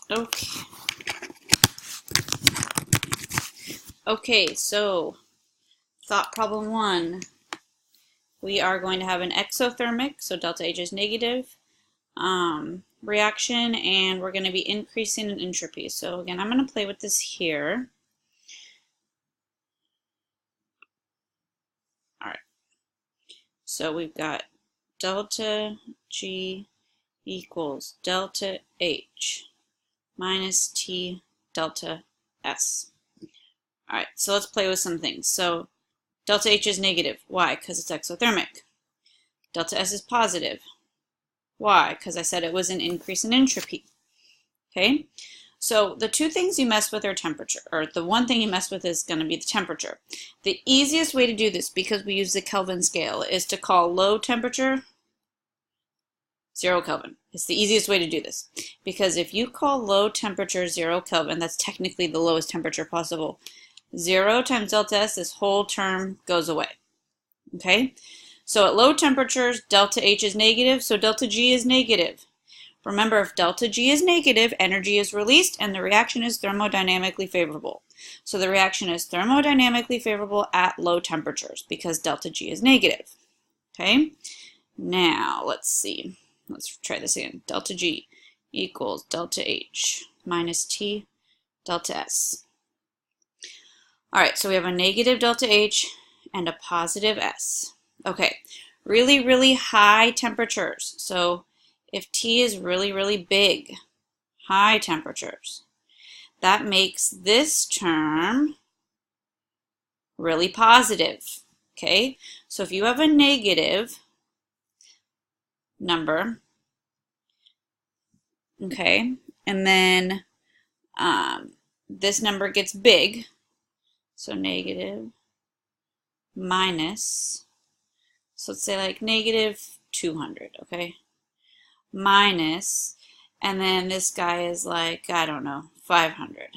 Okay. Okay, so thought problem 1. We are going to have an exothermic, so delta H is negative, reaction, and we're going to be increasing in entropy. So again, I'm going to play with this here. All right. So we've got delta G equals delta H minus T delta S. All right, so let's play with some things. So delta H is negative. Why? Because it's exothermic. Delta S is positive. Why? Because I said it was an increase in entropy. Okay, so the two things you mess with are temperature, or the one thing you mess with is going to be the temperature. The easiest way to do this, because we use the Kelvin scale, is to call low temperature 0 Kelvin. It's the easiest way to do this, because if you call low temperature 0 Kelvin, that's technically the lowest temperature possible. 0 times delta S, this whole term goes away. Okay, so at low temperatures, delta H is negative, so delta G is negative. Remember, if delta G is negative, energy is released and the reaction is thermodynamically favorable. So the reaction is thermodynamically favorable at low temperatures because delta G is negative. Okay, now let's see. Let's try this again. Delta G equals delta H minus T delta S. All right, so we have a negative delta H and a positive S. Okay, really, really high temperatures. So if T is really, really big, high temperatures, that makes this term really positive. Okay, so if you have a negative number, okay, and then this number gets big, so negative minus, so let's say like negative 200, okay, minus, and then this guy is like, I don't know, 500.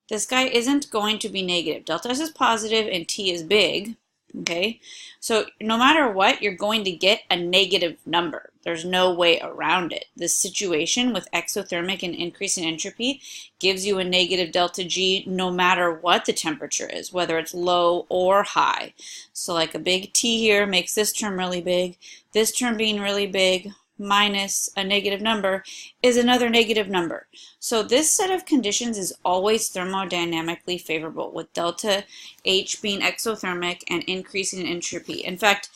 This guy isn't going to be negative. Delta S is positive and T is big, okay? So no matter what, you're going to get a negative number. There's no way around it. This situation with exothermic and increase in entropy gives you a negative delta G no matter what the temperature is, whether it's low or high. So like a big T here makes this term really big. This term being really big minus a negative number is another negative number. So this set of conditions is always thermodynamically favorable, with delta H being exothermic and increasing in entropy. In fact,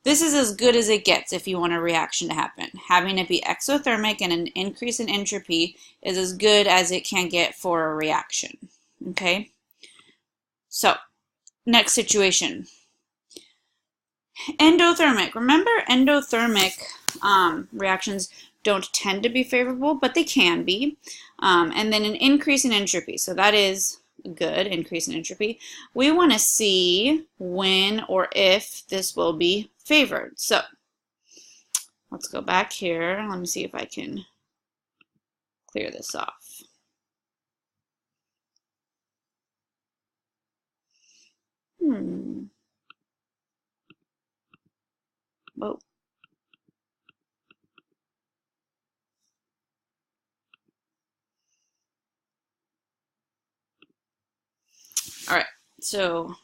this is as good as it gets if you want a reaction to happen. Having it be exothermic and an increase in entropy is as good as it can get for a reaction. Okay? So, next situation. Endothermic. Remember, endothermic reactions don't tend to be favorable, but they can be. And then an increase in entropy. So that is good, increase in entropy. We want to see when or if this will be favored. So let's go back here. Let me see if I can clear this off. Whoa. All right, so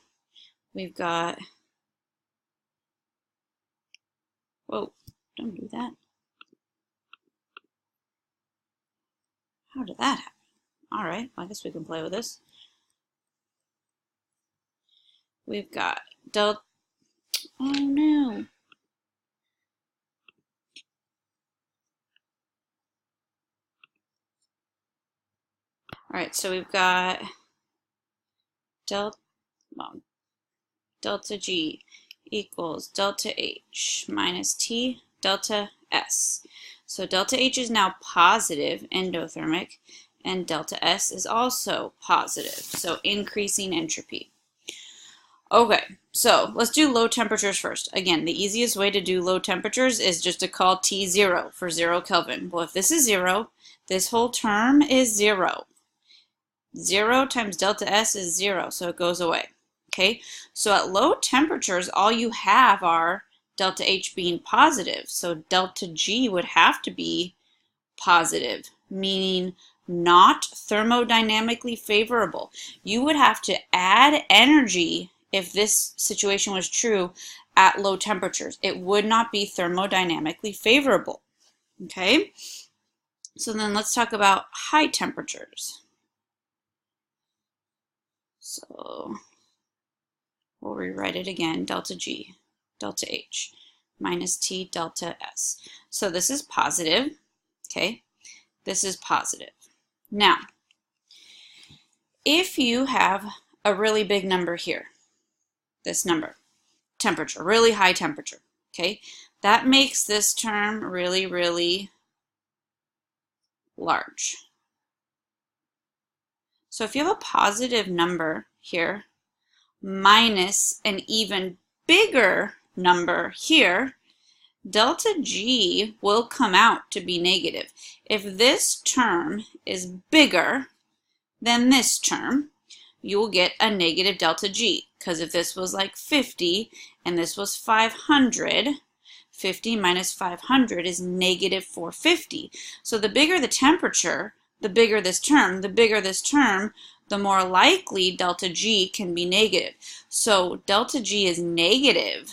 we've got, whoa, don't do that. How did that happen? All right, I guess we can play with this. We've got delta, oh no. All right, so we've got delta G equals delta H minus T delta S. So delta H is now positive, endothermic, and delta S is also positive, so increasing entropy. Okay, so let's do low temperatures first. Again, the easiest way to do low temperatures is just to call T 0 for 0 Kelvin. Well, if this is 0, this whole term is 0. 0 times delta S is 0, so it goes away. Okay, so at low temperatures, all you have are delta H being positive, so delta G would have to be positive, meaning not thermodynamically favorable. You would have to add energy if this situation was true at low temperatures. It would not be thermodynamically favorable. Okay? So then let's talk about high temperatures. So we'll rewrite it again, delta G, delta H, minus T delta S. So this is positive, okay? This is positive. Now, if you have a really big number here, this number, temperature, really high temperature, okay? That makes this term really, really large. So if you have a positive number here minus an even bigger number here, delta G will come out to be negative. If this term is bigger than this term, you will get a negative delta G, because if this was like 50 and this was 500, 50 minus 500 is negative 450. So the bigger the temperature, the bigger this term. The bigger this term, the more likely delta G can be negative. So delta G is negative,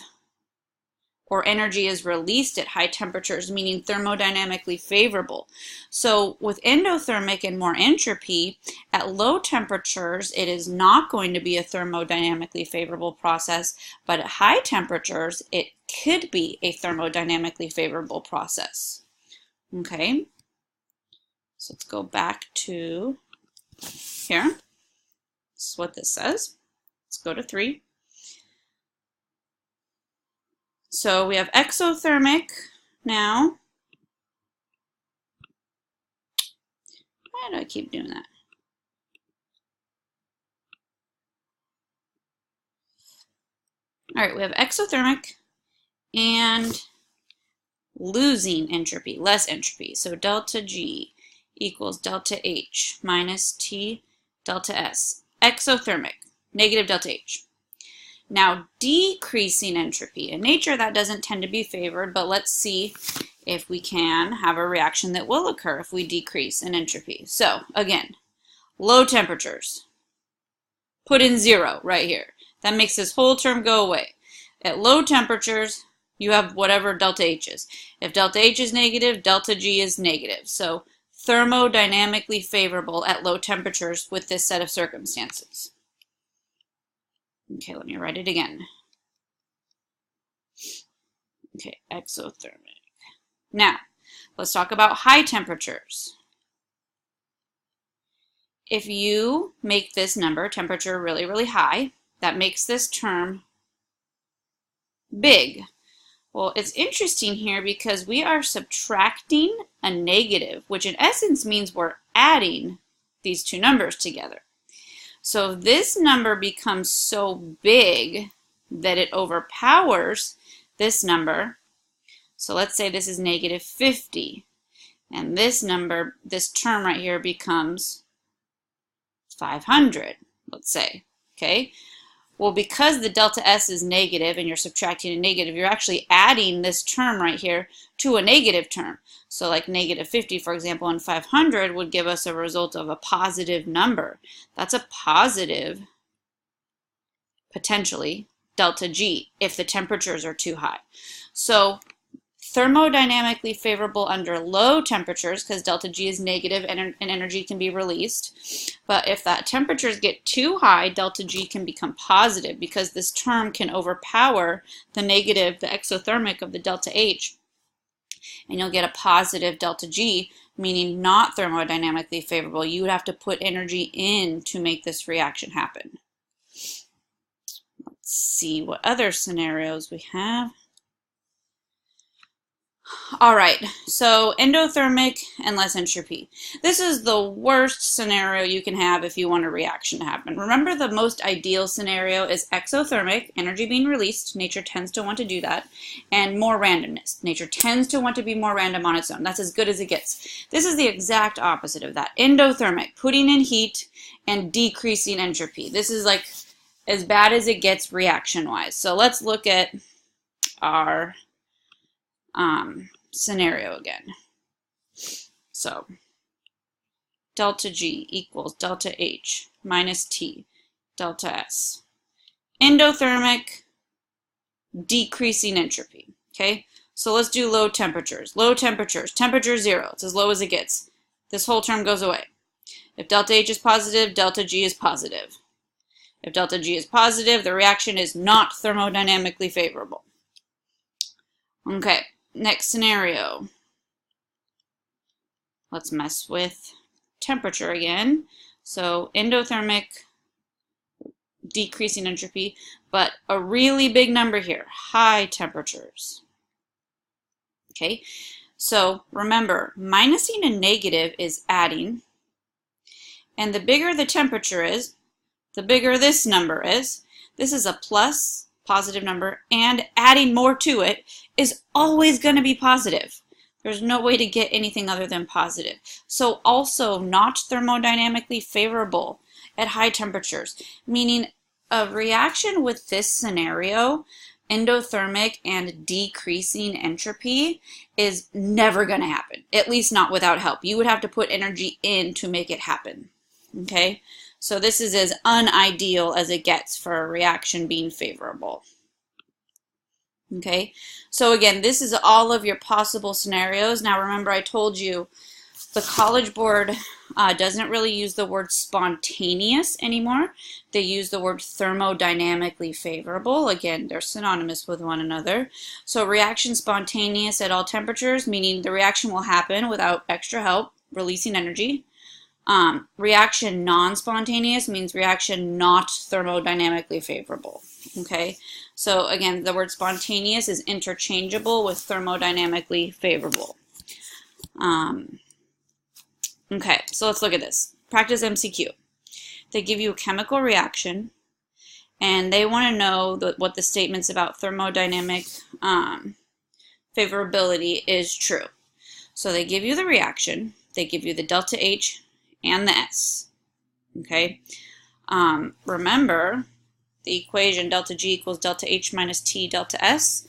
or energy is released at high temperatures, meaning thermodynamically favorable. So with endothermic and more entropy, at low temperatures, it is not going to be a thermodynamically favorable process, but at high temperatures, it could be a thermodynamically favorable process. Okay, so let's go back to here. This is what this says. Let's go to 3. So we have exothermic now. Why do I keep doing that? All right, we have exothermic and losing entropy, less entropy. So delta G equals delta H minus T delta S. Exothermic, negative delta H. Now, decreasing entropy. In nature, that doesn't tend to be favored, but let's see if we can have a reaction that will occur if we decrease in entropy. So, again, low temperatures. Put in 0 right here. That makes this whole term go away. At low temperatures, you have whatever delta H is. If delta H is negative, delta G is negative. So, thermodynamically favorable at low temperatures with this set of circumstances. Okay, let me write it again. Okay, exothermic. Now, let's talk about high temperatures. If you make this number, temperature, really, really high, that makes this term big. Well, it's interesting here because we are subtracting a negative, which in essence means we're adding these two numbers together. So if this number becomes so big that it overpowers this number, so let's say this is negative 50, and this number, this term right here becomes 500, let's say, okay? Well, because the delta S is negative and you're subtracting a negative, you're actually adding this term right here to a negative term. So like negative 50, for example, and 500 would give us a result of a positive number. That's a positive, potentially, delta G if the temperatures are too high. So thermodynamically favorable under low temperatures because delta G is negative and energy can be released. But if that temperatures get too high, delta G can become positive because this term can overpower the negative, the exothermic of the delta H, and you'll get a positive delta G, meaning not thermodynamically favorable. You would have to put energy in to make this reaction happen. Let's see what other scenarios we have. All right, so endothermic and less entropy. This is the worst scenario you can have if you want a reaction to happen. Remember, the most ideal scenario is exothermic, energy being released. Nature tends to want to do that. And more randomness. Nature tends to want to be more random on its own. That's as good as it gets. This is the exact opposite of that. Endothermic, putting in heat and decreasing entropy. This is like as bad as it gets reaction-wise. So let's look at our scenario again. So delta G equals delta H minus T delta S. Endothermic, decreasing entropy. Okay, so let's do low temperatures. Low temperatures, temperature 0, it's as low as it gets. This whole term goes away. If delta H is positive, delta G is positive. If delta G is positive, the reaction is not thermodynamically favorable. Okay, next scenario. Let's mess with temperature again. So endothermic, decreasing entropy, but a really big number here, high temperatures. Okay, so remember, minusing a negative is adding, and the bigger the temperature is, the bigger this number is. This is a plus, positive number, and adding more to it is always going to be positive. There's no way to get anything other than positive. So also not thermodynamically favorable at high temperatures, meaning a reaction with this scenario, endothermic and decreasing entropy, is never going to happen, at least not without help. You would have to put energy in to make it happen. Okay, so this is as unideal as it gets for a reaction being favorable. Okay, so again, this is all of your possible scenarios. Now remember, I told you the College Board doesn't really use the word spontaneous anymore. They use the word thermodynamically favorable. Again, they're synonymous with one another. So reaction spontaneous at all temperatures, meaning the reaction will happen without extra help, releasing energy. Reaction non-spontaneous means reaction not thermodynamically favorable. Okay, so again, the word spontaneous is interchangeable with thermodynamically favorable. Okay, so let's look at this. Practice MCQ. They give you a chemical reaction, and they want to know what the statements about thermodynamic favorability is true. So they give you the reaction, they give you the delta H and the S. Okay, remember the equation delta G equals delta H minus T delta S.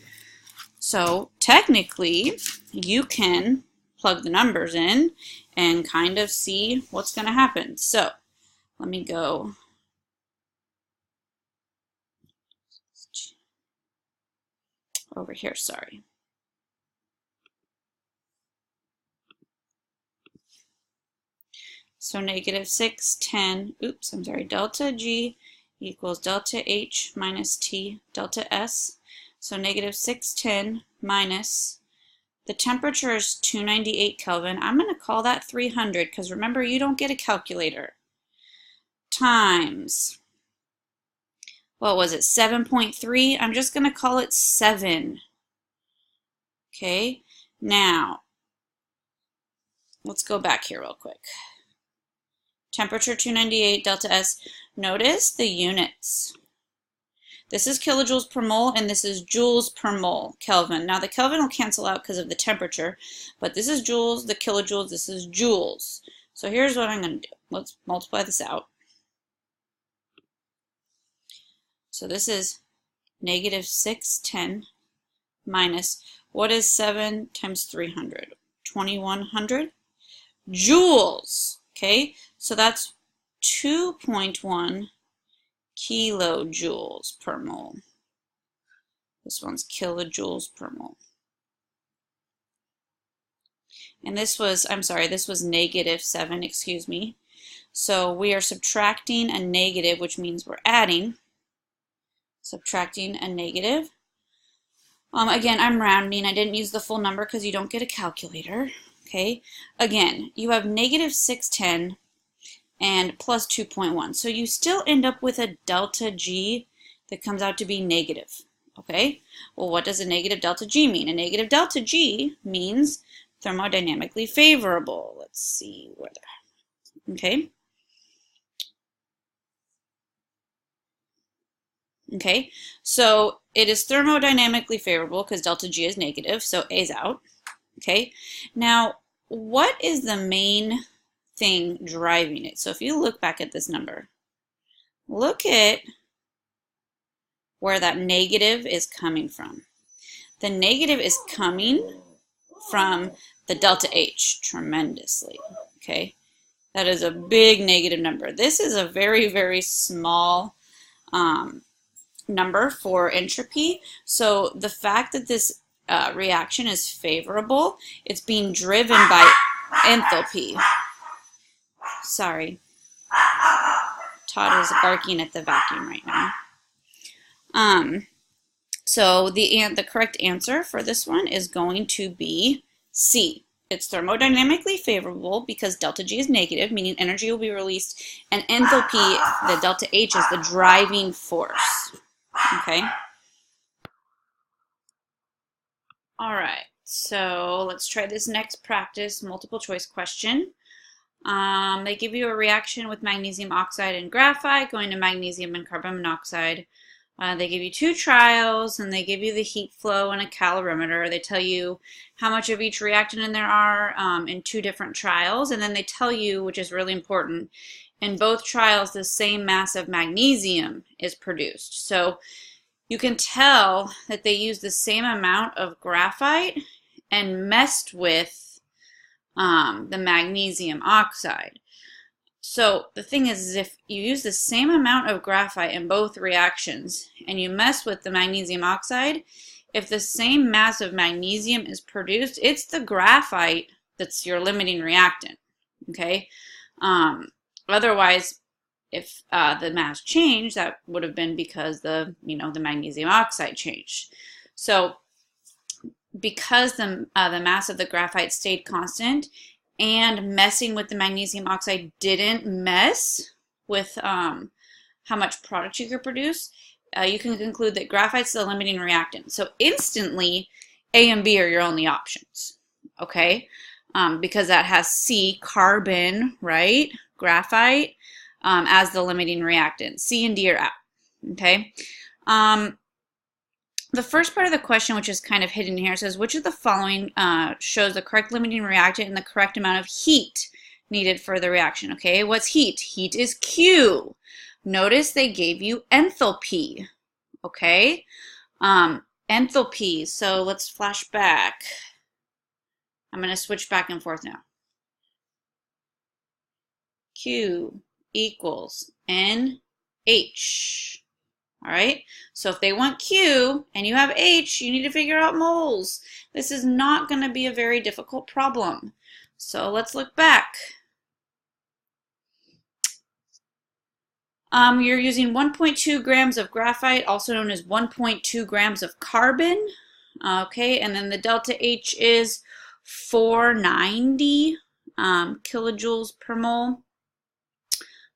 So technically, you can plug the numbers in and kind of see what's going to happen. So let me go over here, sorry. So negative 6, 10, oops, I'm sorry, delta G equals delta H minus T delta S. So negative 610 minus, the temperature is 298 Kelvin. I'm going to call that 300 because remember, you don't get a calculator. Times, what was it, 7.3? I'm just going to call it 7. Okay, now, let's go back here real quick. Temperature 298, delta S. Notice the units. This is kilojoules per mole, and this is joules per mole, Kelvin. Now the Kelvin will cancel out because of the temperature, but this is joules, the kilojoules, this is joules. So here's what I'm going to do. Let's multiply this out. So this is negative 610 minus, what is 7 times 300? 2100 joules. Okay, so that's 2.1 kilojoules per mole. This one's kilojoules per mole. And this was, I'm sorry, this was negative 7, excuse me. So we are subtracting a negative, which means we're adding. Subtracting a negative. Again, I'm rounding. I didn't use the full number because you don't get a calculator. Okay, again, you have negative 610 and plus 2.1. So you still end up with a delta G that comes out to be negative. Okay, well, what does a negative delta G mean? A negative delta G means thermodynamically favorable. Let's see where they're. Okay. Okay, so it is thermodynamically favorable because delta G is negative, so A's out. Okay, now what is the main thing driving it? So if you look back at this number, look at where that negative is coming from. The negative is coming from the delta H tremendously. Okay, That is a big negative number. This is a very, very small number for entropy. So the fact that this reaction is favorable, it's being driven by enthalpy. Sorry. Todd is barking at the vacuum right now. So the correct answer for this one is going to be C. It's thermodynamically favorable because delta G is negative, meaning energy will be released, and enthalpy, the delta H, is the driving force. Okay? All right, so let's try this next practice multiple choice question. They give you a reaction with magnesium oxide and graphite going to magnesium and carbon monoxide. They give you 2 trials, and they give you the heat flow and a calorimeter. They tell you how much of each reactant in there are in 2 different trials, and then they tell you, which is really important, in both trials the same mass of magnesium is produced. So you can tell that they used the same amount of graphite and messed with the magnesium oxide. So the thing is if you use the same amount of graphite in both reactions and you mess with the magnesium oxide, if the same mass of magnesium is produced, it's the graphite that's your limiting reactant, okay? Otherwise, if the mass changed, that would have been because the magnesium oxide changed. So because the mass of the graphite stayed constant, and messing with the magnesium oxide didn't mess with how much product you could produce, you can conclude that graphite's the limiting reactant. So instantly, A and B are your only options, okay? Because that has C, carbon, right? Graphite, as the limiting reactant. C and D are out, okay? The first part of the question, which is kind of hidden here, says, which of the following shows the correct limiting reactant and the correct amount of heat needed for the reaction? Okay, what's heat? Heat is Q. Notice they gave you enthalpy. Okay, enthalpy. So let's flash back. I'm going to switch back and forth now. Q equals NH. All right, so if they want Q and you have H, you need to figure out moles. This is not going to be a very difficult problem. So let's look back. You're using 1.2 grams of graphite, also known as 1.2 grams of carbon. Okay, and then the delta H is 490 kilojoules per mole.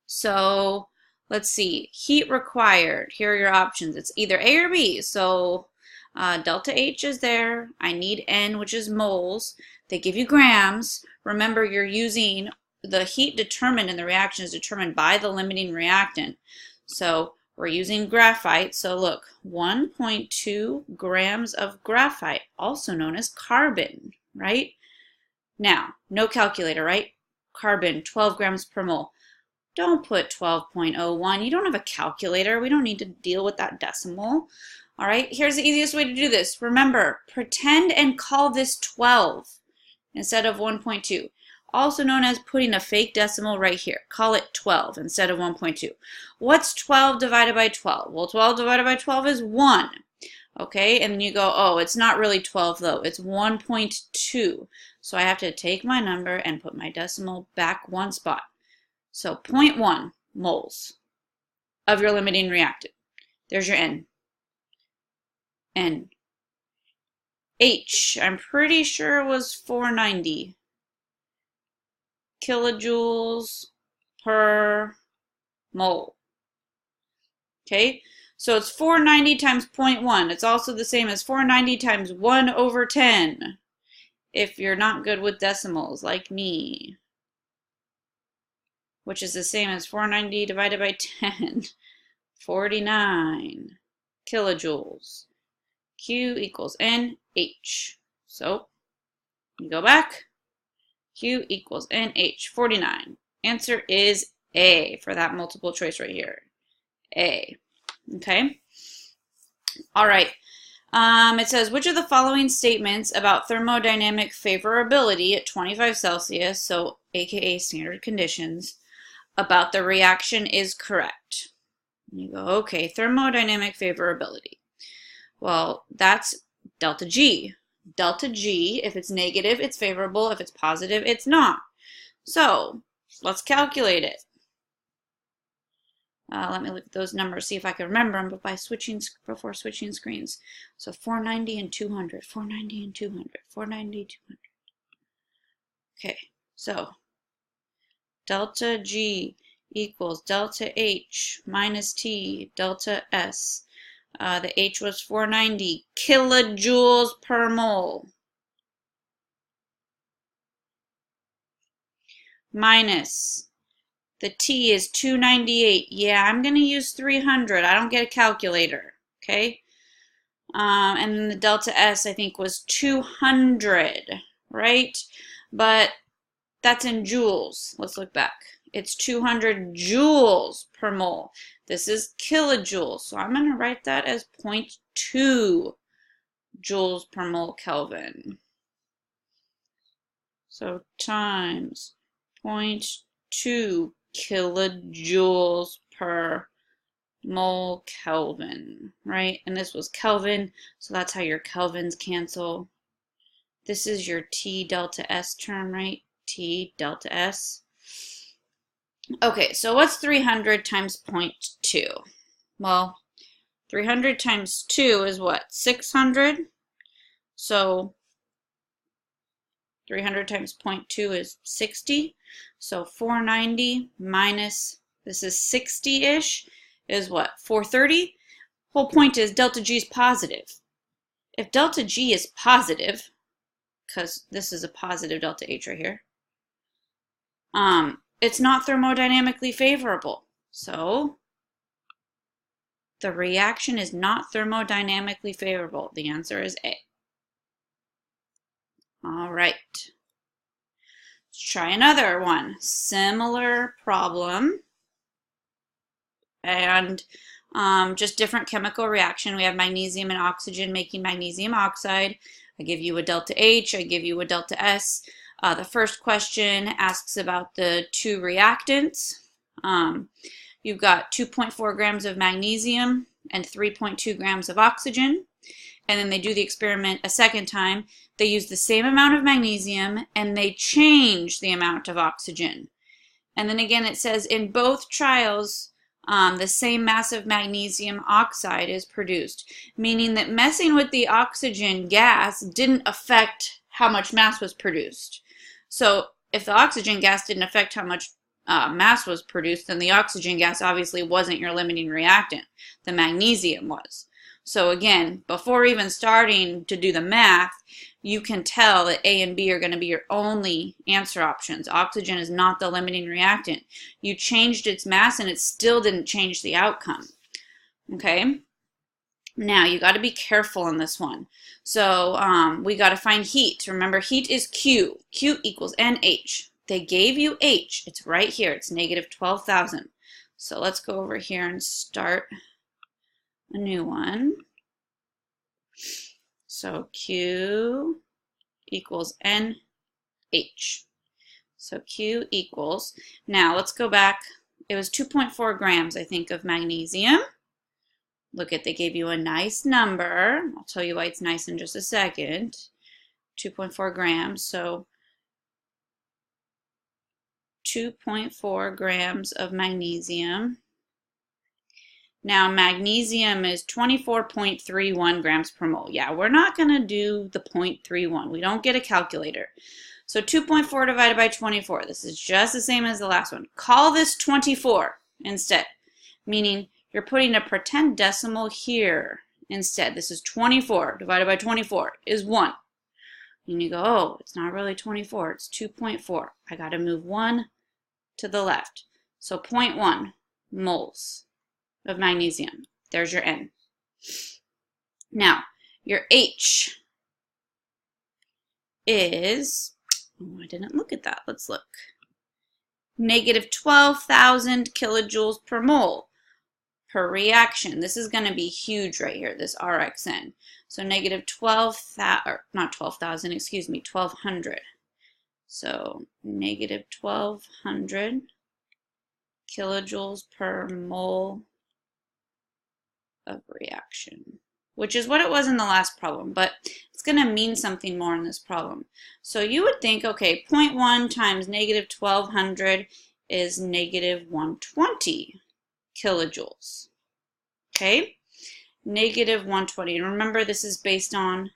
So let's see, heat required. Here are your options. It's either A or B. So delta H is there. I need N, which is moles. They give you grams. Remember, you're using the heat determined in the reaction is determined by the limiting reactant. So we're using graphite. So look, 1.2 grams of graphite, also known as carbon, right? Now, no calculator, right? Carbon, 12 grams per mole. Don't put 12.01. You don't have a calculator. We don't need to deal with that decimal. All right, here's the easiest way to do this. Remember, pretend and call this 12 instead of 1.2. Also known as putting a fake decimal right here. Call it 12 instead of 1.2. What's 12 divided by 12? Well, 12 divided by 12 is 1. Okay, and then you go, oh, it's not really 12 though. It's 1.2. So I have to take my number and put my decimal back one spot. So 0.1 moles of your limiting reactant. There's your N. N. H, I'm pretty sure it was 490 kilojoules per mole. Okay, so it's 490 times 0.1. It's also the same as 490 times 1 over 10 if you're not good with decimals like me, which is the same as 490 divided by 10, 49 kilojoules. Q equals NH. So you go back. Q equals NH, 49. Answer is A for that multiple choice right here. A. Okay. All right. It says, which of the following statements about thermodynamic favorability at 25 Celsius, so aka standard conditions, about the reaction is correct? And you go, okay, thermodynamic favorability. Well, that's delta G. Delta G, if it's negative, it's favorable. If it's positive, it's not. So let's calculate it. Let me look at those numbers, see if I can remember them, but before switching screens. So 490 and 200, 490 and 200, 490, 200. Okay, so delta G equals delta H minus T delta S. The H was 490 kilojoules per mole. Minus the T is 298. Yeah, I'm going to use 300. I don't get a calculator. Okay. And then the delta S, I think, was 200, right? But that's in joules. Let's look back. It's 200 joules per mole. This is kilojoules. So I'm going to write that as 0.2 joules per mole Kelvin. So times 0.2 kilojoules per mole Kelvin, right? And this was Kelvin, so that's how your Kelvins cancel. This is your T delta S term, right? T delta S. Okay, so what's 300 times 0.2? Well, 300 times 2 is what? 600. So 300 times 0.2 is 60. So 490 minus, this is 60-ish, is what? 430? Whole point is delta G is positive. If delta G is positive, because this is a positive delta H right here, it's not thermodynamically favorable. So the reaction is not thermodynamically favorable. The answer is A. All right. Let's try another one. Similar problem. And just different chemical reaction. We have magnesium and oxygen making magnesium oxide. I give you a delta H. I give you a delta S. The first question asks about the two reactants. You've got 2.4 grams of magnesium and 3.2 grams of oxygen. And then they do the experiment a second time. They use the same amount of magnesium and they change the amount of oxygen. And then again it says in both trials the same mass of magnesium oxide is produced, meaning that messing with the oxygen gas didn't affect how much mass was produced. So if the oxygen gas didn't affect how much mass was produced, then the oxygen gas obviously wasn't your limiting reactant. The magnesium was. So again, before even starting to do the math, you can tell that A and B are going to be your only answer options. Oxygen is not the limiting reactant. You changed its mass and it still didn't change the outcome. Okay? Now, you got to be careful on this one. So we got to find heat. Remember, heat is Q. Q equals NH. They gave you H. It's right here. It's negative 12,000. So let's go over here and start a new one. So Q equals NH. So Q equals, now let's go back. It was 2.4 grams, I think, of magnesium. Look at, they gave you a nice number. I'll tell you why it's nice in just a second. 2.4 grams, so 2.4 grams of magnesium. Now, magnesium is 24.31 grams per mole. Yeah, we're not going to do the 0.31. We don't get a calculator. So 2.4 divided by 24. This is just the same as the last one. Call this 24 instead, meaning you're putting a pretend decimal here instead. This is 24 divided by 24 is 1. And you go, oh, it's not really 24. It's 2.4. I got to move 1 to the left. So 0.1 moles of magnesium. There's your N. Now, your H is, oh, I didn't look at that. Let's look. Negative 12,000 kilojoules per mole per reaction. This is going to be huge right here, this RXN. So negative 12,000, or not 12,000, excuse me, 1,200. So negative 1,200 kilojoules per mole of reaction, which is what it was in the last problem, but it's going to mean something more in this problem. So you would think, okay, 0.1 times negative 1,200 is negative 120 kilojoules. Okay, negative 120. And remember, this is based on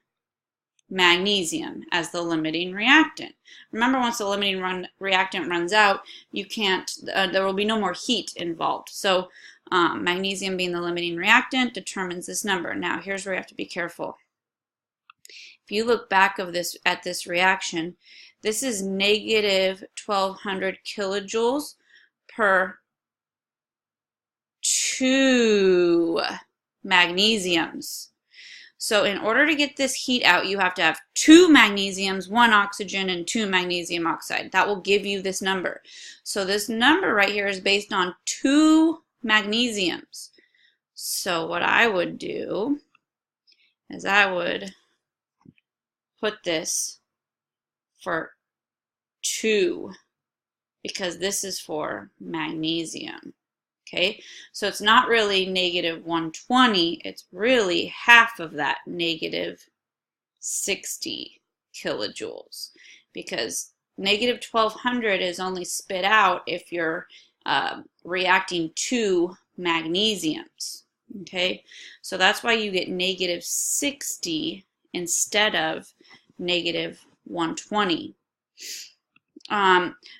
magnesium as the limiting reactant. Remember, once the limiting reactant runs out, you can't, there will be no more heat involved. So magnesium being the limiting reactant determines this number. Now, here's where you have to be careful. If you look back at this reaction, this is negative 1,200 kilojoules per 2 magnesiums. So in order to get this heat out, you have to have 2 magnesiums, 1 oxygen, and 2 magnesium oxide. That will give you this number. So this number right here is based on 2 magnesiums. So what I would do is I would put this for 2 because this is for magnesium. Okay, so it's not really negative 120, it's really half of that, negative 60 kilojoules, because negative 1,200 is only spit out if you're reacting 2 magnesiums. Okay, so that's why you get negative 60 instead of negative 120.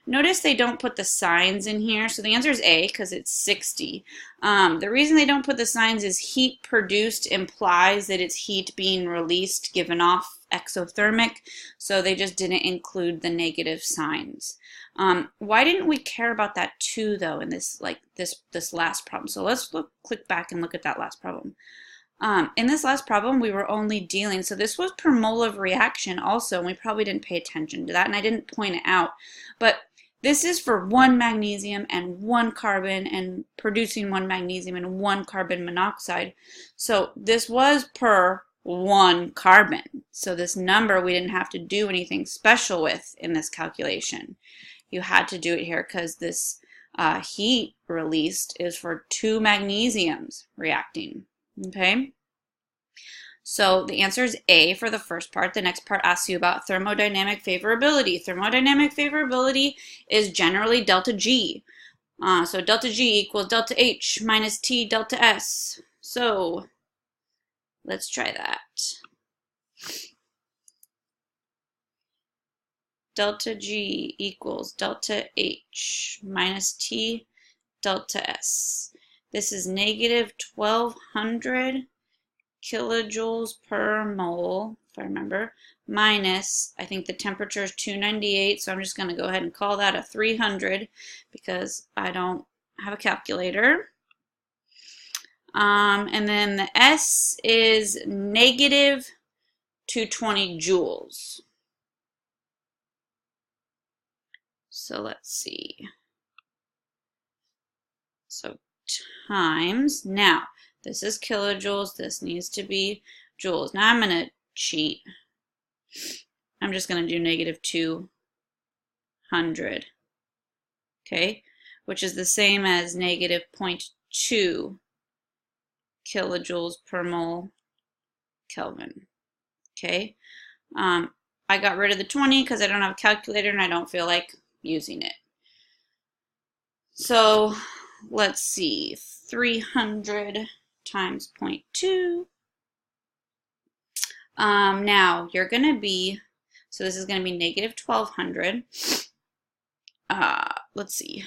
Notice they don't put the signs in here. So the answer is A because it's 60. The reason they don't put the signs is heat produced implies that it's heat being released, given off exothermic. So they just didn't include the negative signs. Why didn't we care about that too, though, in this last problem? So let's click back and look at that last problem. In this last problem, we were only dealing, so this was per mole of reaction also, and we probably didn't pay attention to that, and I didn't point it out. But this is for 1 magnesium and 1 carbon, and producing 1 magnesium and 1 carbon monoxide. So this was per 1 carbon. So this number we didn't have to do anything special with in this calculation. You had to do it here because this heat released is for 2 magnesiums reacting. Okay, so the answer is A for the first part. The next part asks you about thermodynamic favorability. Thermodynamic favorability is generally delta G. So delta G equals delta H minus T delta S. So let's try that. Delta G equals delta H minus T delta S. This is negative 1,200 kilojoules per mole, if I remember, minus, I think the temperature is 298, so I'm just going to go ahead and call that a 300 because I don't have a calculator. And then the S is negative 220 joules. So let's see. So times, now this is kilojoules, this needs to be joules. Now I'm going to cheat. I'm just going to do negative 200, okay, which is the same as negative 0.2 kilojoules per mole Kelvin, okay. I got rid of the 20 because I don't have a calculator and I don't feel like using it. So let's see, 300 times 0.2. Now you're going to be, so this is going to be negative 1,200. Let's see.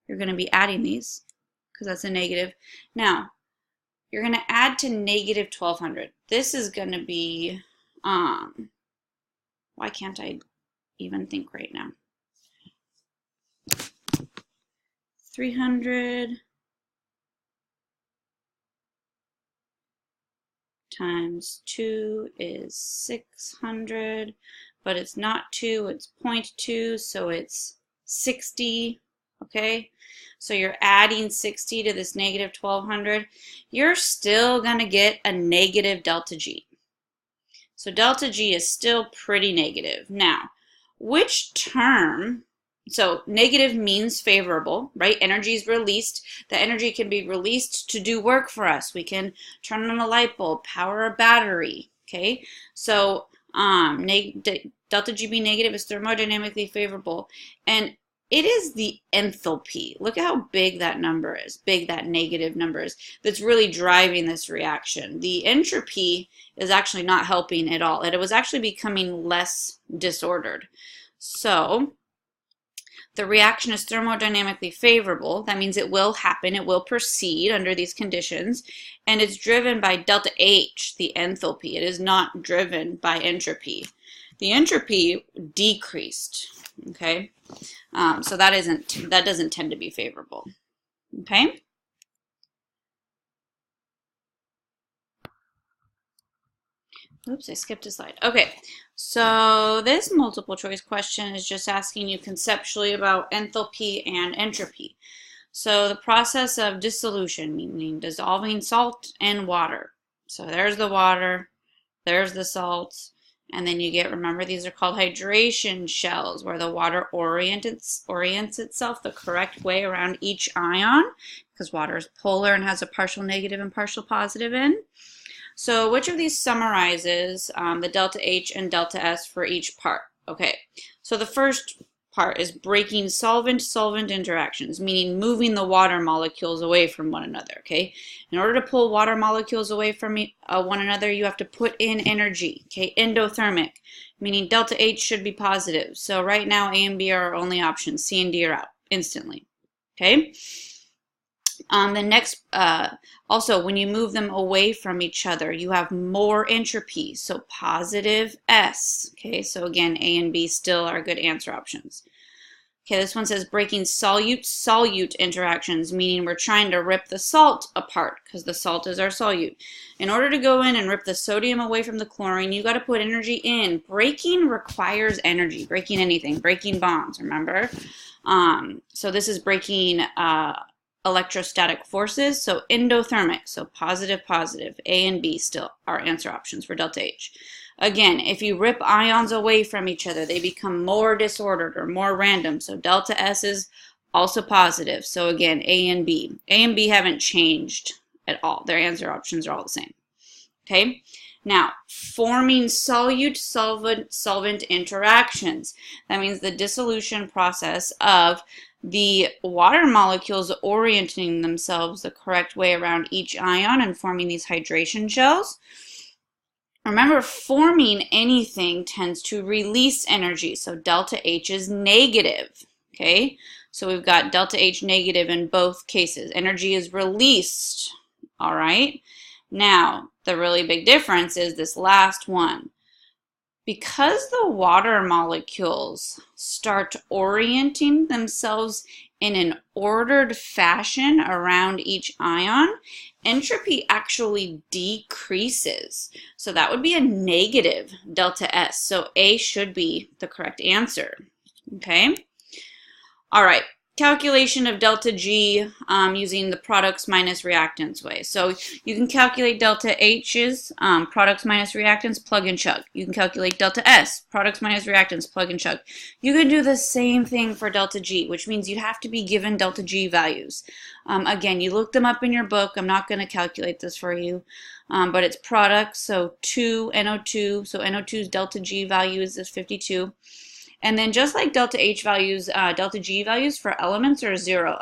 You're going to be adding these because that's a negative. Now, you're going to add to negative 1,200. This is going to be, why can't I even think right now? 300 times 2 is 600, but it's not 2, it's 0.2, so it's 60 okay? So you're adding 60 to this negative 1200. You're still going to get a negative delta G. So delta G is still pretty negative. Now, which term, so negative means favorable, right? Energy is released. The energy can be released to do work for us. We can turn on a light bulb, power a battery, okay? So delta G being negative is thermodynamically favorable. And it is the enthalpy. Look at how big that number is, big that negative number is, that's really driving this reaction. The entropy is actually not helping at all. It was actually becoming less disordered. So the reaction is thermodynamically favorable. That means it will happen, it will proceed under these conditions, and it's driven by delta H, the enthalpy. It is not driven by entropy. The entropy decreased, okay? So that doesn't tend to be favorable, okay? Oops, I skipped a slide. Okay, so this multiple choice question is just asking you conceptually about enthalpy and entropy. So the process of dissolution, meaning dissolving salt and water. So there's the water, there's the salt, and then you get, remember, these are called hydration shells, where the water orients itself the correct way around each ion, because water is polar and has a partial negative and partial positive in. So which of these summarizes the delta H and delta S for each part? Okay, so the first part is breaking solvent-solvent interactions, meaning moving the water molecules away from one another, okay? In order to pull water molecules away from one another, you have to put in energy, okay? Endothermic, meaning delta H should be positive. So right now, A and B are our only options. C and D are out instantly, okay? The next, also, when you move them away from each other, you have more entropy, so positive S. Okay, so again, A and B still are good answer options. Okay, this one says breaking solute-solute interactions, meaning we're trying to rip the salt apart, because the salt is our solute. In order to go in and rip the sodium away from the chlorine, you got to put energy in. Breaking requires energy, breaking anything, breaking bonds, remember? So this is breaking electrostatic forces, so endothermic, so positive, positive. A and B still are answer options for delta H. Again, if you rip ions away from each other, they become more disordered or more random, so delta S is also positive. So again, A and B. A and B haven't changed at all. Their answer options are all the same. Okay? Now, forming solute-solvent interactions. That means the dissolution process of the water molecules orienting themselves the correct way around each ion and forming these hydration shells. Remember, forming anything tends to release energy, so delta H is negative, okay? So we've got delta H negative in both cases. Energy is released, all right? Now, the really big difference is this last one. Because the water molecules start orienting themselves in an ordered fashion around each ion, entropy actually decreases. So that would be a negative delta S. So A should be the correct answer. Okay? All right. Calculation of delta G using the products minus reactants way. So you can calculate delta H's, products minus reactants, plug and chug. You can calculate delta S, products minus reactants, plug and chug. You can do the same thing for delta G, which means you'd have to be given delta G values. Again, you look them up in your book. I'm not going to calculate this for you, but it's products, so 2 NO2, so NO2's delta G value is 52. And then just like delta H values, delta G values for elements are 0.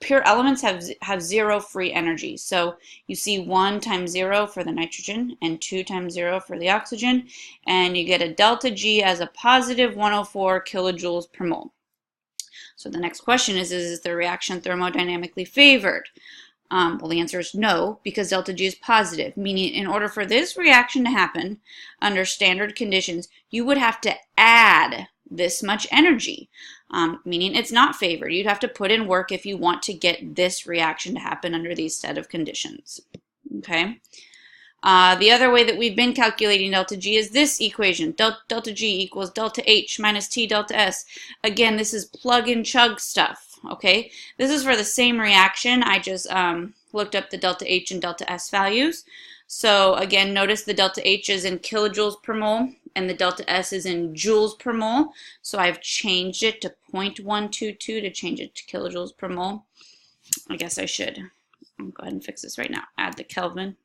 Pure elements have 0 free energy. So you see 1 times 0 for the nitrogen and 2 times 0 for the oxygen. And you get a delta G as a positive 104 kilojoules per mole. So the next question is the reaction thermodynamically favored? Well, the answer is no, because delta G is positive, meaning in order for this reaction to happen under standard conditions, you would have to add this much energy, meaning it's not favored. You'd have to put in work if you want to get this reaction to happen under these set of conditions. Okay. The other way that we've been calculating delta G is this equation. Delta G equals delta H minus T delta S. Again, this is plug and chug stuff. okay? This is for the same reaction. I just looked up the delta H and delta S values. So again, notice the delta H is in kilojoules per mole and the delta S is in joules per mole. So I've changed it to 0.122 to change it to kilojoules per mole. I guess I should. I'll go ahead and fix this right now. Add the Kelvin.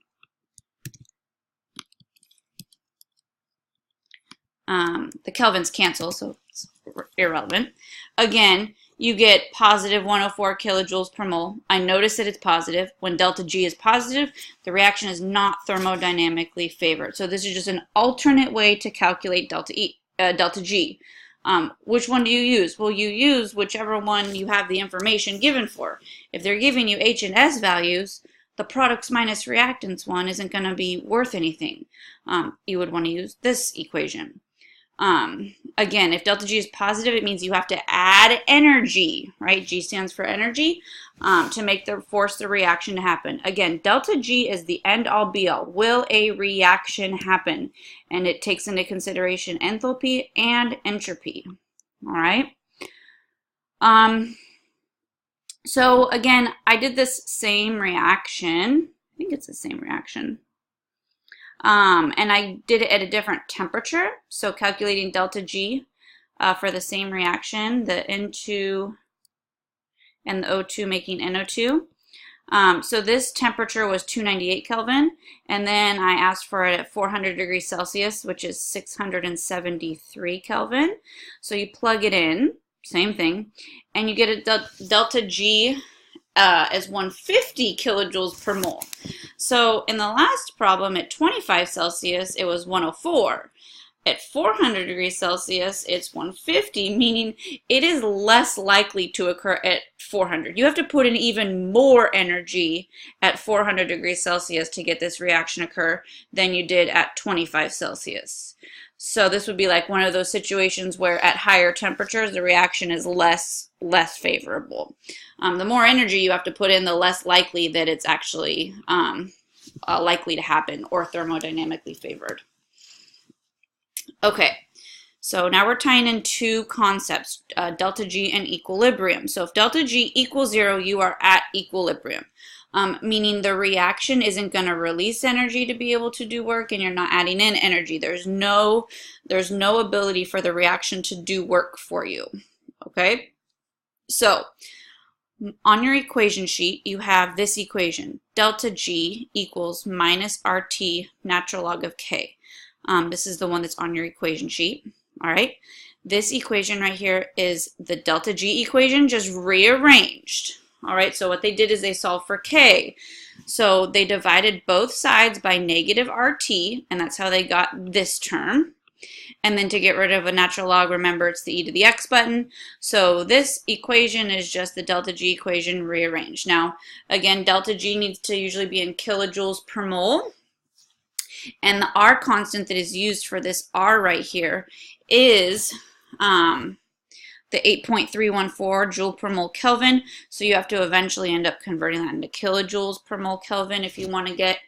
The Kelvins cancel, so it's irrelevant. Again, you get positive 104 kilojoules per mole. I notice that it's positive. When delta G is positive, the reaction is not thermodynamically favored. So this is just an alternate way to calculate delta G. Which one do you use? Well, you use whichever one you have the information given for. If they're giving you H and S values, the products minus reactants one isn't going to be worth anything. You would want to use this equation. Again, if delta G is positive, it means you have to add energy, right? G stands for energy, to force the reaction to happen. Again, delta G is the end-all be-all. Will a reaction happen? And it takes into consideration enthalpy and entropy. All right. So again, I did this same reaction. I think it's the same reaction. And I did it at a different temperature. So calculating delta G for the same reaction, the N2 and the O2 making NO2. So this temperature was 298 Kelvin, and then I asked for it at 400 degrees Celsius, which is 673 Kelvin. So you plug it in, same thing, and you get a delta G as 150 kilojoules per mole. So in the last problem at 25 Celsius, it was 104. At 400 degrees Celsius, it's 150, meaning it is less likely to occur at 400. You have to put in even more energy at 400 degrees Celsius to get this reaction occur than you did at 25 Celsius. So this would be like one of those situations where at higher temperatures, the reaction is less favorable. The more energy you have to put in, the less likely that it's actually likely to happen or thermodynamically favored. Okay, so now we're tying in two concepts, delta G and equilibrium. So if delta G equals 0, you are at equilibrium, meaning the reaction isn't going to release energy to be able to do work, and you're not adding in energy. There's no ability for the reaction to do work for you. Okay, so on your equation sheet, you have this equation, delta G equals minus RT natural log of K. This is the one that's on your equation sheet. All right. This equation right here is the delta G equation just rearranged. All right. So what they did is they solved for K. So they divided both sides by negative RT, and that's how they got this term. And then to get rid of a natural log, remember it's the e to the x button. So this equation is just the delta G equation rearranged. Now, again, delta G needs to usually be in kilojoules per mole. And the R constant that is used for this R right here is the 8.314 joule per mole Kelvin. So you have to eventually end up converting that into kilojoules per mole Kelvin if you want to get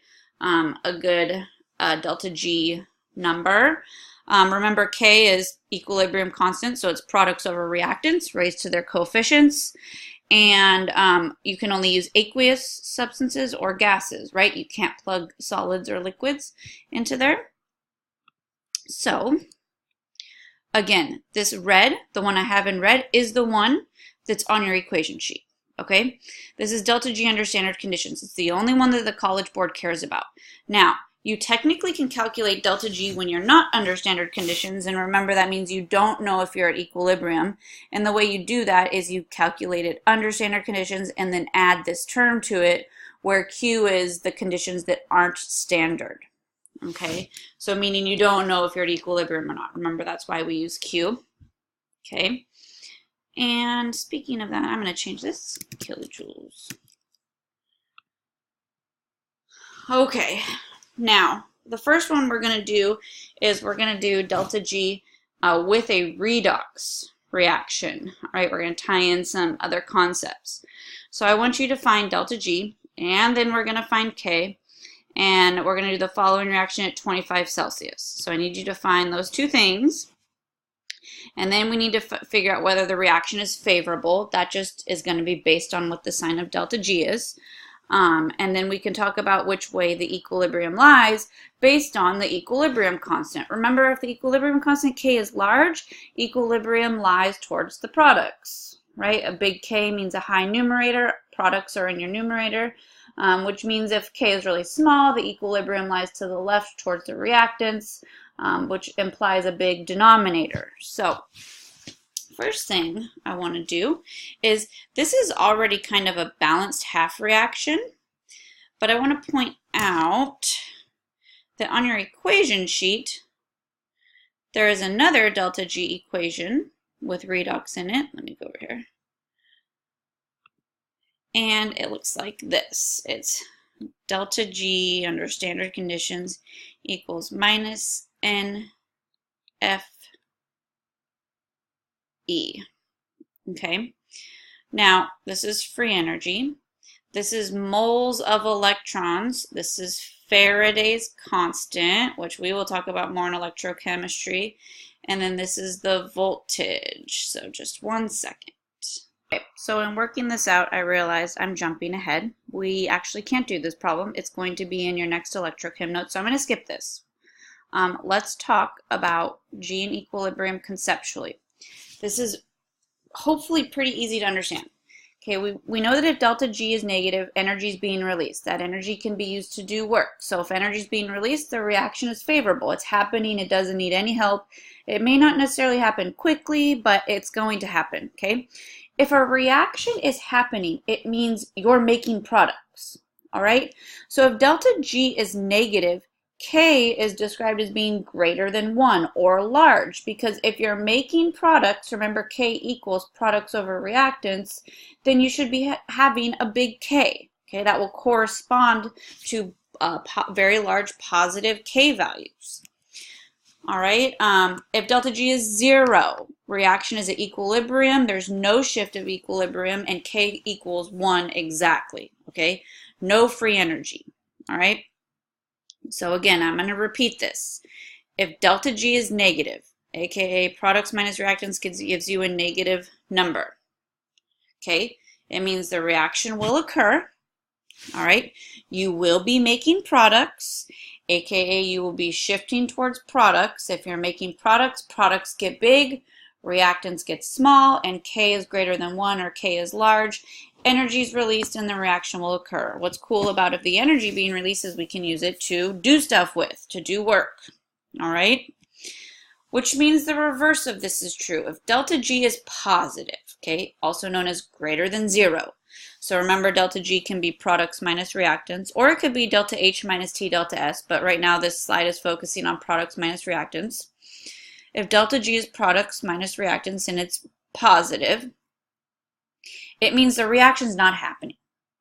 a good delta G number. Remember, K is equilibrium constant, so it's products over reactants raised to their coefficients. And you can only use aqueous substances or gases, right? You can't plug solids or liquids into there. So, again, this red, the one I have in red, is the one that's on your equation sheet, okay? This is delta G under standard conditions. It's the only one that the College Board cares about. Now, you technically can calculate delta G when you're not under standard conditions, and remember that means you don't know if you're at equilibrium. And the way you do that is you calculate it under standard conditions and then add this term to it where Q is the conditions that aren't standard. Okay, so meaning you don't know if you're at equilibrium or not. Remember, that's why we use Q. Okay, and speaking of that, I'm going to change this kilojoules. Okay. Now, the first one we're going to do is we're going to do delta G with a redox reaction. All right, we're going to tie in some other concepts. So I want you to find delta G, and then we're going to find K, and we're going to do the following reaction at 25 Celsius. So I need you to find those two things, And then we need to figure out whether the reaction is favorable. That just is going to be based on what the sign of delta G is. And then we can talk about which way the equilibrium lies based on the equilibrium constant. Remember, if the equilibrium constant K is large, equilibrium lies towards the products, right? A big K means a high numerator. Products are in your numerator, which means if K is really small, the equilibrium lies to the left towards the reactants, which implies a big denominator. So first thing I want to do is, this is already kind of a balanced half reaction, but I want to point out that on your equation sheet, there is another delta G equation with redox in it. Let me go over here. And it looks like this. It's delta G under standard conditions equals minus NF E. Okay, now this is free energy. This is moles of electrons. This is Faraday's constant, which we will talk about more in electrochemistry. And then this is the voltage. So just 1 second. Okay, so in working this out, I realized I'm jumping ahead. We actually can't do this problem. It's going to be in your next electrochem note, so I'm going to skip this. Let's talk about G in equilibrium conceptually. This is hopefully pretty easy to understand. Okay, we know that if delta G is negative, energy is being released. That energy can be used to do work. So if energy is being released, the reaction is favorable. It's happening. It doesn't need any help. It may not necessarily happen quickly, but it's going to happen. Okay, if a reaction is happening, it means you're making products. All right, so if delta G is negative, K is described as being greater than 1 or large, because if you're making products, remember K equals products over reactants, then you should be having a big K. Okay, that will correspond to very large positive K values. All right, if delta G is 0, reaction is at equilibrium, there's no shift of equilibrium, and K equals 1 exactly. Okay, no free energy. All right. So again, I'm going to repeat this. If delta G is negative, aka products minus reactants gives you a negative number. Okay, it means the reaction will occur. All right, you will be making products, aka you will be shifting towards products. If you're making products, products get big, reactants get small, and K is greater than 1 or K is large. Energy is released and the reaction will occur. What's cool about if the energy being released is we can use it to do stuff with, to do work. All right? Which means the reverse of this is true. If delta G is positive, okay, also known as greater than 0. So remember, delta G can be products minus reactants, or it could be delta H minus T delta S, but right now this slide is focusing on products minus reactants. If delta G is products minus reactants and it's positive, it means the reaction's not happening.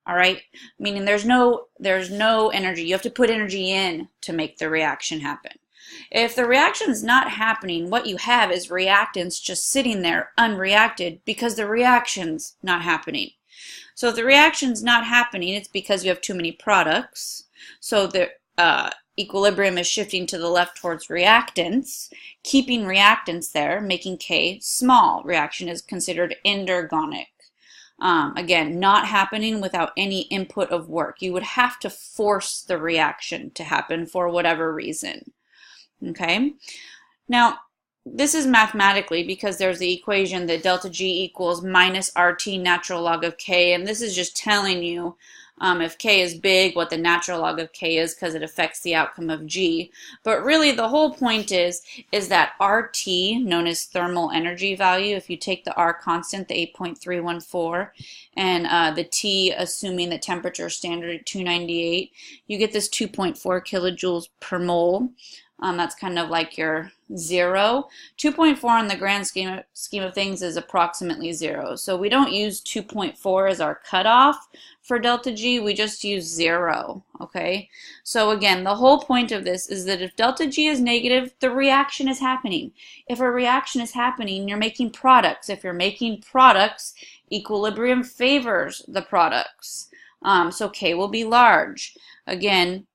All right, meaning there's no energy. You have to put energy in to make the reaction happen. If the reaction's not happening, what you have is reactants just sitting there unreacted because the reaction's not happening. So if the reaction's not happening, it's because you have too many products. So the equilibrium is shifting to the left towards reactants, keeping reactants there, making K small. Reaction is considered endergonic. Again, not happening without any input of work. You would have to force the reaction to happen for whatever reason. Okay, now this is mathematically because there's the equation that delta G equals minus RT natural log of K, and this is just telling you if K is big, what the natural log of K is, because it affects the outcome of G. But really the whole point is that RT, known as thermal energy value, if you take the R constant, the 8.314, and the T, assuming the temperature standard at 298, you get this 2.4 kilojoules per mole. That's kind of like your 0. 2.4 in the grand scheme of things is approximately 0. So we don't use 2.4 as our cutoff for delta G, we just use 0, okay? So again, the whole point of this is that if delta G is negative, the reaction is happening. If a reaction is happening, you're making products. If you're making products, equilibrium favors the products. So K will be large. Again,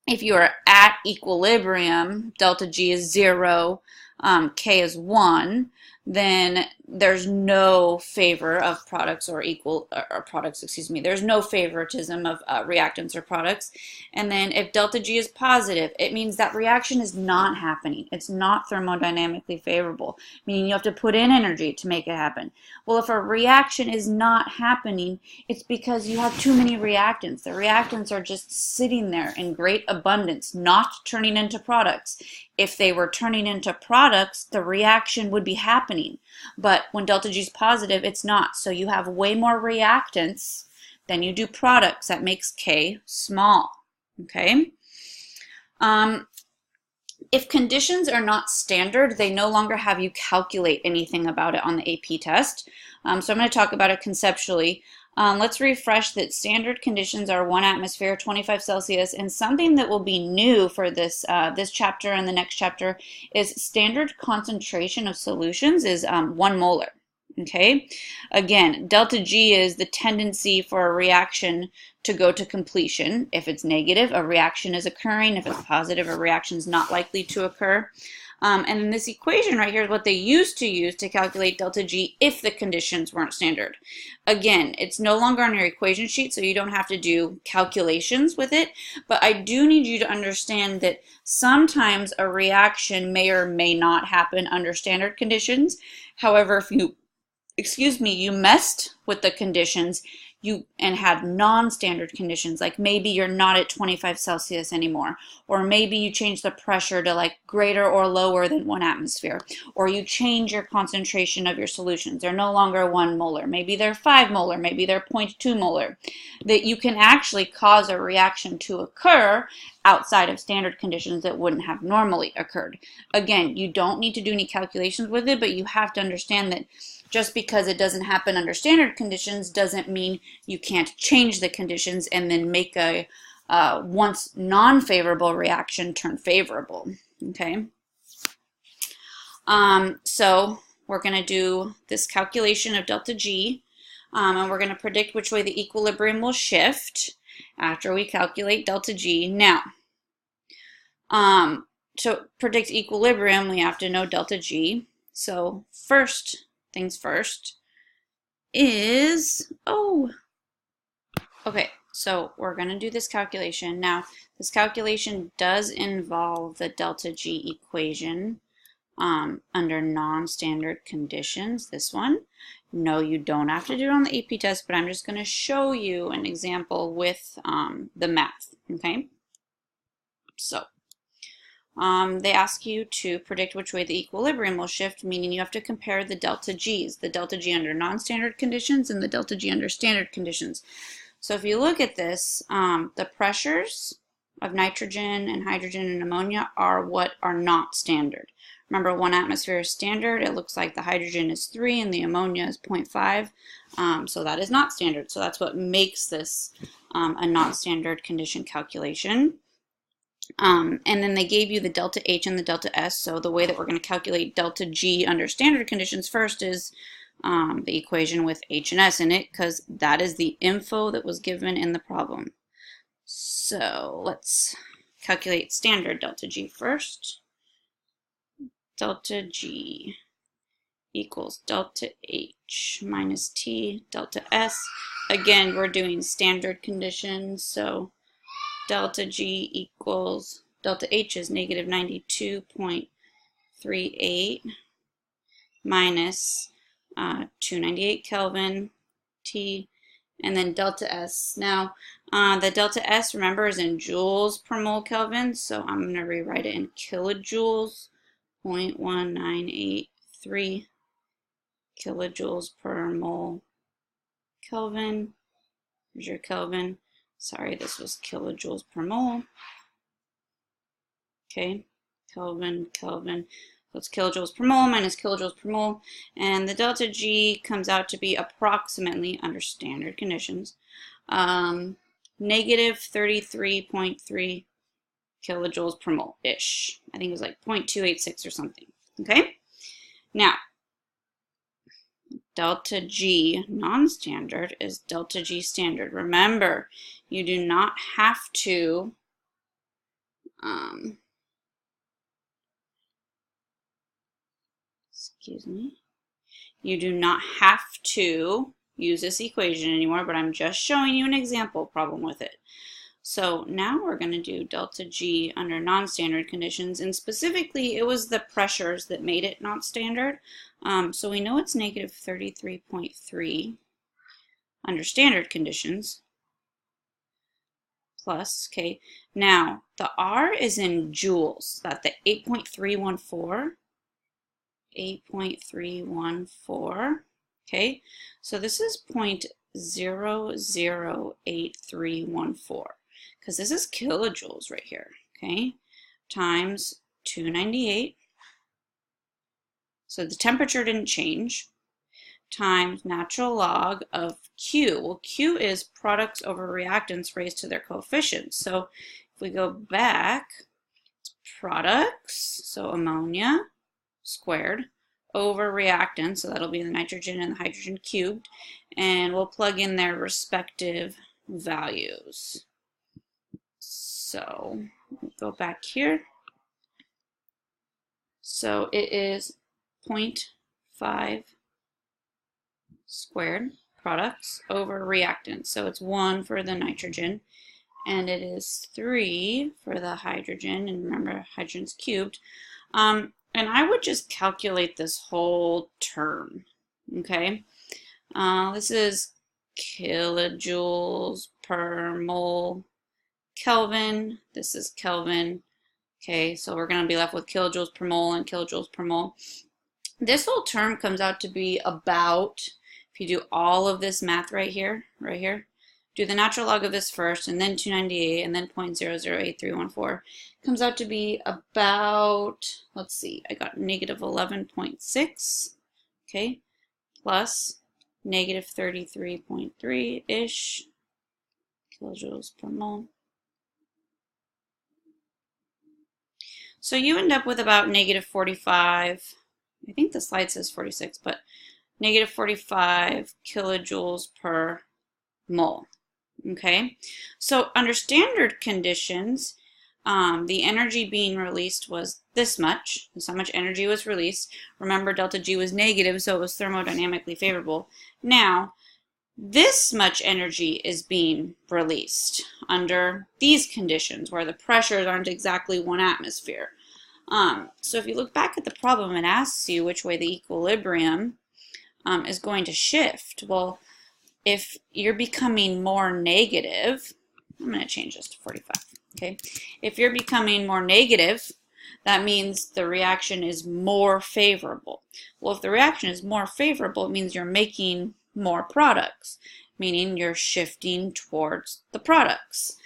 if you are at equilibrium, delta G is 0, K is 1, then there's no favor of products or products, excuse me, there's no favoritism of reactants or products. And then if delta G is positive, it means that reaction is not happening. It's not thermodynamically favorable, meaning you have to put in energy to make it happen. Well, if a reaction is not happening, it's because you have too many reactants. The reactants are just sitting there in great abundance, not turning into products. If they were turning into products, the reaction would be happening. But when delta G is positive, it's not. So you have way more reactants than you do products. That makes K small. Okay? If conditions are not standard, they no longer have you calculate anything about it on the AP test. So I'm going to talk about it conceptually. Let's refresh that standard conditions are 1 atmosphere, 25 Celsius, and something that will be new for this this chapter and the next chapter is standard concentration of solutions is 1 molar. Okay, again, delta G is the tendency for a reaction to go to completion. If it's negative, a reaction is occurring. If it's positive, a reaction is not likely to occur. And then this equation right here is what they used to use to calculate delta G if the conditions weren't standard. Again, it's no longer on your equation sheet, so you don't have to do calculations with it, but I do need you to understand that sometimes a reaction may or may not happen under standard conditions. However, if you you messed with the conditions and had non-standard conditions, like maybe you're not at 25 Celsius anymore, or maybe you change the pressure to like greater or lower than 1 atmosphere, or you change your concentration of your solutions. They're no longer 1 molar. Maybe they're 5 molar, maybe they're 0.2 molar. That you can actually cause a reaction to occur outside of standard conditions that wouldn't have normally occurred. Again, you don't need to do any calculations with it, but you have to understand that just because it doesn't happen under standard conditions doesn't mean you can't change the conditions and then make a once non-favorable reaction turn favorable. Okay. So we're going to do this calculation of delta G, and we're going to predict which way the equilibrium will shift after we calculate delta G. Now, to predict equilibrium, we have to know delta G. So first things first is, okay, so we're going to do this calculation. Now, this calculation does involve the delta G equation under non-standard conditions, this one. No, you don't have to do it on the AP test, but I'm just going to show you an example with the math, okay? So, they ask you to predict which way the equilibrium will shift, meaning you have to compare the delta G's, the delta G under non-standard conditions and the delta G under standard conditions. So if you look at this, the pressures of nitrogen and hydrogen and ammonia are what are not standard. Remember, 1 atmosphere is standard. It looks like the hydrogen is 3 and the ammonia is 0.5. So that is not standard. So that's what makes this a not standard condition calculation. And then they gave you the delta H and the delta S. So the way that we're going to calculate delta G under standard conditions first is the equation with H and S in it, because that is the info that was given in the problem. So let's calculate standard delta G first. Delta G equals delta H minus T delta S. Again, we're doing standard conditions, so delta G equals, delta H is negative 92.38 minus 298 Kelvin T, and then delta S. Now, the delta S, remember, is in joules per mole Kelvin, so I'm going to rewrite it in kilojoules, 0.1983 kilojoules per mole Kelvin. Here's your Kelvin. Sorry, this was kilojoules per mole. Okay, Kelvin. So it's kilojoules per mole minus kilojoules per mole. And the delta G comes out to be approximately, under standard conditions, negative 33.3 kilojoules per mole-ish. I think it was like 0.286 or something. Okay? Now, delta G non-standard is delta G standard. Remember, you do not have to excuse me. You do not have to use this equation anymore, but I'm just showing you an example problem with it. So now we're going to do delta G under non-standard conditions, and specifically it was the pressures that made it not standard. So we know it's negative 33.3 under standard conditions, plus, okay, now the R is in joules, that's the 8.314, okay, so this is 0.008314, because this is kilojoules right here, okay, times 298, so the temperature didn't change, times natural log of Q. Well, Q is products over reactants raised to their coefficients. So if we go back, it's products, so ammonia squared, over reactants, so that'll be the nitrogen and the hydrogen cubed, and we'll plug in their respective values. So go back here. So it is 0.5 squared products over reactants. So it's 1 for the nitrogen, and it is 3 for the hydrogen, and remember hydrogen's cubed. And I would just calculate this whole term, okay? This is kilojoules per mole Kelvin. This is Kelvin. Okay, so we're going to be left with kilojoules per mole and kilojoules per mole. This whole term comes out to be about, if you do all of this math right here, do the natural log of this first, and then 298, and then 0.008314, comes out to be about, let's see, I got negative 11.6, okay, plus negative 33.3-ish kilojoules per mole. So you end up with about negative 45, I think the slide says 46, but negative 45 kilojoules per mole. Okay, so under standard conditions, the energy being released was this much. This is how much energy was released. Remember, delta G was negative, so it was thermodynamically favorable. Now, this much energy is being released under these conditions where the pressures aren't exactly 1 atmosphere. So if you look back at the problem, it asks you which way the equilibrium is going to shift. Well, if you're becoming more negative, I'm going to change this to 45, okay? If you're becoming more negative, that means the reaction is more favorable. Well, if the reaction is more favorable, it means you're making more products, meaning you're shifting towards the products.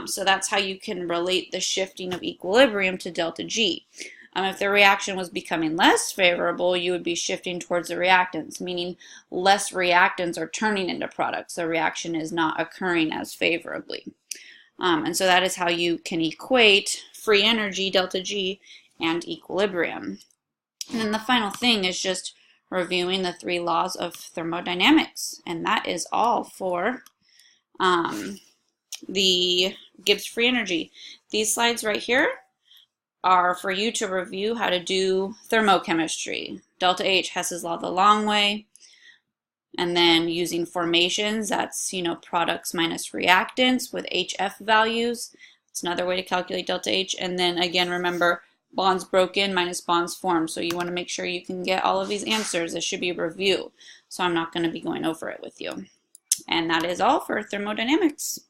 So that's how you can relate the shifting of equilibrium to delta G. If the reaction was becoming less favorable, you would be shifting towards the reactants, meaning less reactants are turning into products. The reaction is not occurring as favorably. And so that is how you can equate free energy, delta G, and equilibrium. And then the final thing is just reviewing the 3 laws of thermodynamics. And that is all for the Gibbs free energy. These slides right here are for you to review how to do thermochemistry. Delta H, Hess's law the long way. And then using formations, that's, products minus reactants with HF values. It's another way to calculate delta H. And then again, remember, bonds broken minus bonds formed. So you want to make sure you can get all of these answers. This should be a review. So I'm not going to be going over it with you. And that is all for thermodynamics.